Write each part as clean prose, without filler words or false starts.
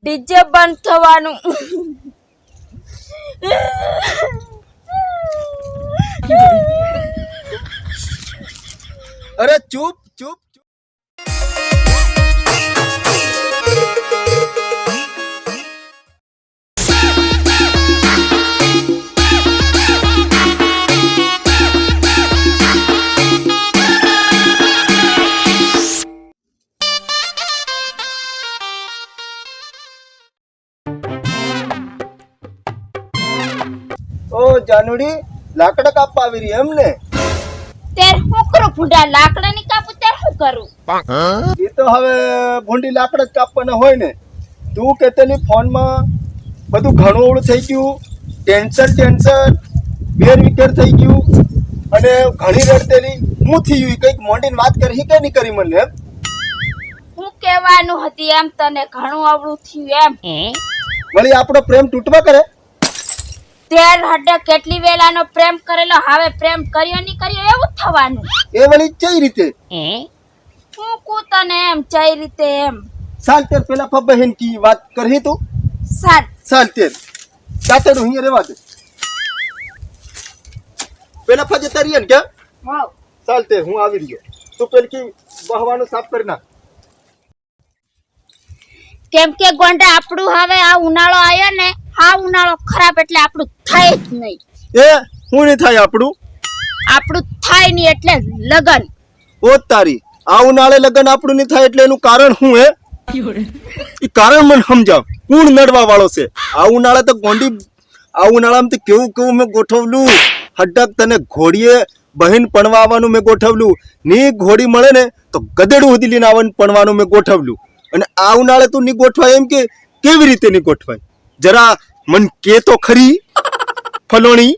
DJ બંધ થવાનું. અરે ચૂપ ચૂપ ચૂપ. ઓ જાનુડી લાકડા કાપવા આવી રહી એમ ને? ત્યારે હું કરું ભૂંડા લાકડા ની કાપું ત્યારે શું કરું? એ તો હવે ભૂંડી લાકડા જ કાપવાના હોય ને. તું કેતેલી ફોનમાં બધું ઘણું ઓળું થઈ ગયું, ટેન્શન બેર થઈ ગયું અને ઘણી રડતેલી હું થયું કઈક મોંડીને વાત કરી કે નહીં કરી મને એમ? હું કહેવાનું હતી એમ તને ઘણું અવળું થયું એમ. વળી આપણો પ્રેમ તૂટવા કરે? તેર હડે કેટલી વેલાનો પ્રેમ કરેલો હવે પ્રેમ કર્યો નહીં કર્યો એવું થવાનું. એ વળી કઈ રીતે? હું કું તને એમ જઈ રીતે એમ. સાલ તેર પેલા બહેન કી વાત કરી તું? સાલ તેર ચાચડું અહીંયા રેવા દે. પેલા ફજે તરીએ ને ક્યાં? હા સાલ તેર હું આવી રહ્યો. તું પેલી કી બહવાનું સાફ કરી નાખ. કેમ કે ગોંડા આપણું હવે આ ઉનાળો આવ્યો ને આ ઉનાળો ખરાબ એટલે આપણું થાય જ નહીં. એ હું નહીં થાય આપણું? આપણું થાય નહીં એટલે લગન. ઓ તારી આ ઉનાળે લગન આપણું નહીં થાય એટલે એનું કારણ શું હે? એ કારણ મને સમજાવ. કોણ નડવા વાળો છે? આ ઉનાળે તો ગોંડી આ ઉનાળામાં તો કેવું મેં ગોઠવલું. હડક તને ઘોડીએ બહેન પણવા આવવાનું મેં ગોઠવલું. ની ઘોડી મળે ને તો ગધેડું સુધી લઈને આવવાનું પણવાનું મેં ગોઠવલું. અને આ ઉનાળે તું નહીં ગોઠવાય એમ કે કેવી રીતે નહીં ગોઠવાય? જરા મન કે તો ખરી ફલોણી.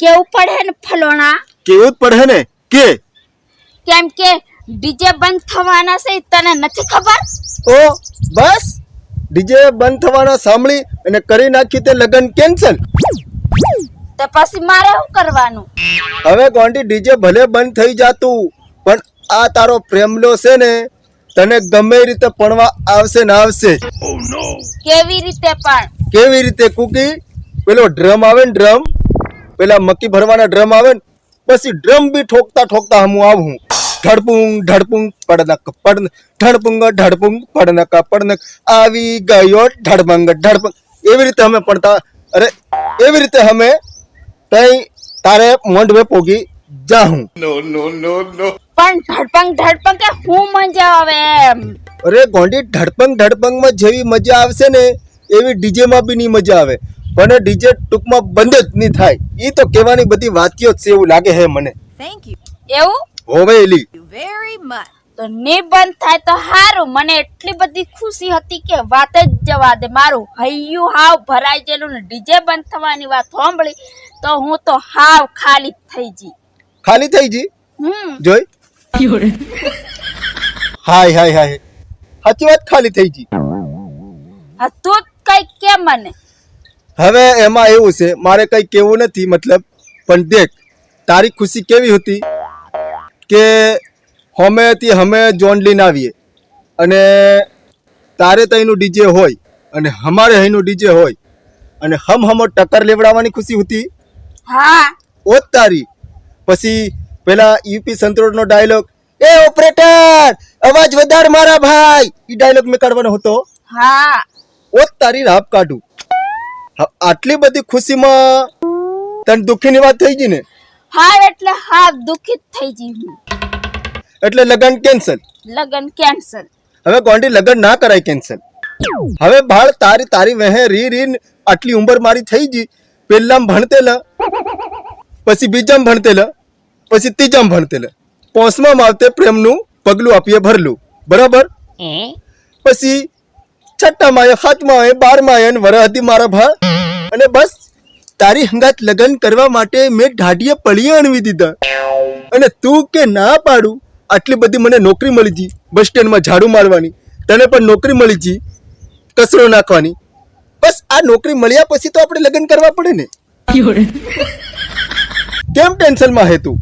કેવું પડે ને ફલોણા? કેવું જ પડે ને કે. કેમ કે ડીજે બંધ થવાના છે તને નથી ખબર? ઓ બસ ડીજે બંધ થવાના સાંભળી અને કરી નાખ્યું તે લગન કેન્સલ. તો પછી મારે શું કરવાનું? હવે ગોંડી ડીજે ભલે બંધ થઈ જાતું પણ આ તારો પ્રેમલો છે ને તને ગમે રીતે પણવા આવશે ને આવશે. કેવી રીતે પણ? કેવી રીતે કુકી? પેલો ડ્રમ આવે ને ડ્રમ, પેલા મક્કી ભરવાના ડ્રમ આવે ને પછી ડ્રમ બી ઠોકતા હું આવું. ઢડપુંગ પડનક ઢડપુંગ પડનક આવી ગયો ઢડપંગ એવી રીતે અમે પડતા. અરે એવી રીતે અમે તઈ તારે મોંઢવે પોગી જાહું. પણ ધડપંગ કે હું મજા આવે એમ? અરે ગોંડી ઢડપંગમાં જેવી મજા આવશે ને એવી ડીજે માં બી નહીં મજા આવે. પણ ડીજે ટૂંકમાં બંધ જ નહીં થાય. ઈ તો કહેવાની બધી વાતીઓ છે એવું લાગે હે મને. એવું હોવે એલી તો ની બંધ થાય તો હારું. મને એટલી બધી ખુશી હતી કે વાત જ જવા દે. મારું હૈયું હાવ ભરાઈ ગયેલું ને ડીજે બંધ થવાની વાત સાંભળી તો હું તો હાવ ખાલી થઈ જી. ખાલી થઈ જી જોઈ? હાય સાચી વાત ખાલી થઈ જી. હા તું કઈ કે મને? હવે એમાં એવું છે મારે કઈ કેવું નથી મતલબ. પણ દેખ તારી ખુશી કેવી હતી કે અમે જોન લઈને આવીએ અને તારે તઈનું ડીજે હોય અને અમારે અહીંનું ડીજે હોય અને હમો ટક્કર લેવડાવવાની ખુશી હતી. હા ઓ તારી. પછી પેલા યુપી સંતરોડનો ડાયલોગ, એ ઓપરેટર અવાજ વધાર મારા ભાઈ, ઈ ડાયલોગ મેં કાઢવાનો હતો. હા ઓ તારી રાપ કાઢું. આટલી બધી ખુશીમાં તને દુઃખીની વાત થઈ ગઈ ને? હા એટલે હાવ દુખિત થઈ જી હું. એટલે લગન કેન્સલ. હવે ગોંડી લગન ના કરાય કેન્સલ. હવે ભાળ તારી વહે રી આટલી ઉંમર મારી થઈ ગઈ. પહેલામ ભણતેલા, પછી બીજામ ભણતેલા, પછી ત્રીજામ ભણતેલા, પોસમાં આવતે પ્રેમનું પગલું આપીએ ભરલું બરાબર. પછી છઠ્ઠામાં આવે, સાતમાં આવે, 12માં આવે ને વરહ હતી મારા ભા. અને બસ તારી હંગાત લગન કરવા માટે મેં ઢાઢીએ પળીએ અણવી દીધા. અને તું કે ના પાડું. આટલી બધી મને નોકરી મળી ગઈ બસ સ્ટેન્ડમાં ઝાડુ મારવાની. તને પણ નોકરી મળી ગઈ કચરો નાખવાની. બસ આ નોકરી મળ્યા પછી તો આપણે લગ્ન કરવા પડે ને. કેમ ટેન્શનમાં હે તું?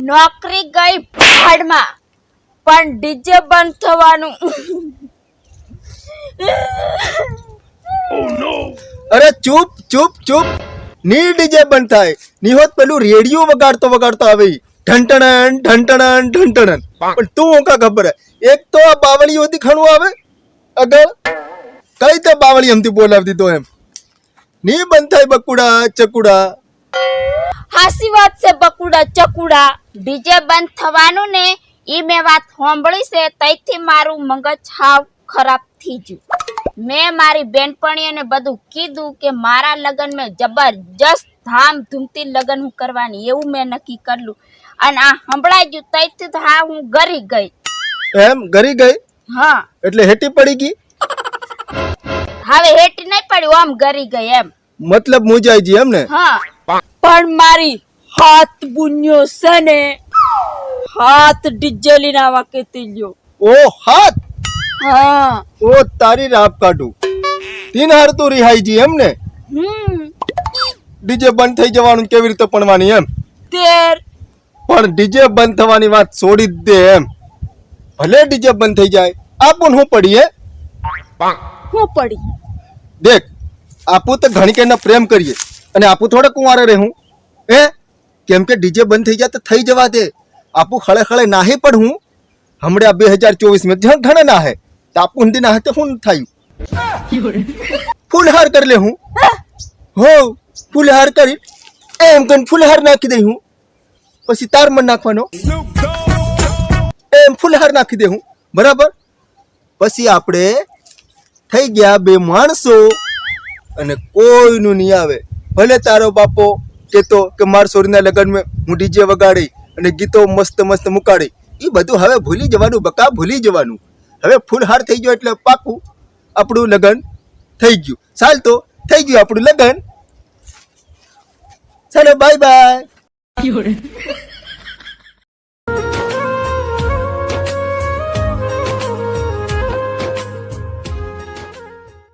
નોકરી ગઈ ભાડમાં પણ ડીજે બંધ થવાનું. અરે ચૂપ ચૂપ ચૂપ, ની ડીજે બંધ થાય ની હોત પેલું રેડિયો વગાડતો વગાડતો આવે ઢંટણન ઢંટણન ઢંટણન. પણ તું કા ખબર હે, એક તો આ બાવળી હોતી ખણું આવે અગર કઈ તે બાવળી હમતી બોલાવતી તો એમ ની બંધ થાય બકુડા ચકુડા. હાસી વાત છે બકુડા ચકુડા. ડીજે બંધ થવાનું ને ઈ મેં વાત સાંભળી છે, તઈથી મારું મગજ હાવ ખરાબ થઈ ગયું. મેં મારી બેનપણીઓને બધું કીધું કે મારા લગ્ન મેં જબરજસ્ત ધામધૂમથી લગ્ન હું કરવાની એવું મેં નક્કી કરલું. અને આ સંભળાઈ ગયું તઈથી તો હા હું ગરી ગઈ. એમ ગરી ગઈ? હા. એટલે હેટી પડી ગઈ? હવે હેટી નહીં પડ્યું, આમ ગરી ગઈ એમ. મતલબ મુજાઈ જી એમ ને? હા. પણ મારી હાથ બુન્યો છે ને, હાથ ડીજે લઈને આવા કેતી લ્યો. ઓ હાથ? હા. ઓ તારી રાપ કાઢું, તીન હાર તું રિહાઈ જી એમ ને? ડીજે બંધ થઈ જવાનું કેવી રીતે પડવાની એમ? પણ ડીજે બંધ થવાની વાત છોડી જ દે એમ. ભલે ડીજે બંધ થઈ જાય, આપું હું પડી હે? હું પડી? દેખ, આપું તો ઘણી કે પ્રેમ કરીએ અને આપું થોડે કુંવારે રહું હે? કેમ કે ડીજે બંધ થઈ જાય તો થઈ જવા દે. આપું ખળે ખળે નાહી પણ હું હમણાં 2024 में જ્યાં ઘણા ના હે તો આપું હિન્દી ના હતે હું થયું ફૂલહાર કરી લે હું. હો ફૂલહાર કરી એમ કન ફૂલહાર નાખી દઈ હું, પછી તાર મન નાખવાનો એમ ફૂલહાર નાખી દે હું, બરાબર? પછી આપણે થઈ ગયા બે માણસો અને કોઈનું નહીં આવે. ભલે તારો બાપો કેતો કે માર સોરીના લગ્નમાં હું ડીજે વગાડી અને ગીતો મસ્ત મસ્ત મુકાડી, એ બધું હવે ભૂલી જવાનું બકા, ભૂલી જવાનું. હવે ફૂલહાર થઈ ગયો એટલે પાકું આપણું લગ્ન થઈ ગયું. ચાલ તો થઈ ગયું આપણું લગ્ન. ચાલો બાય બાય.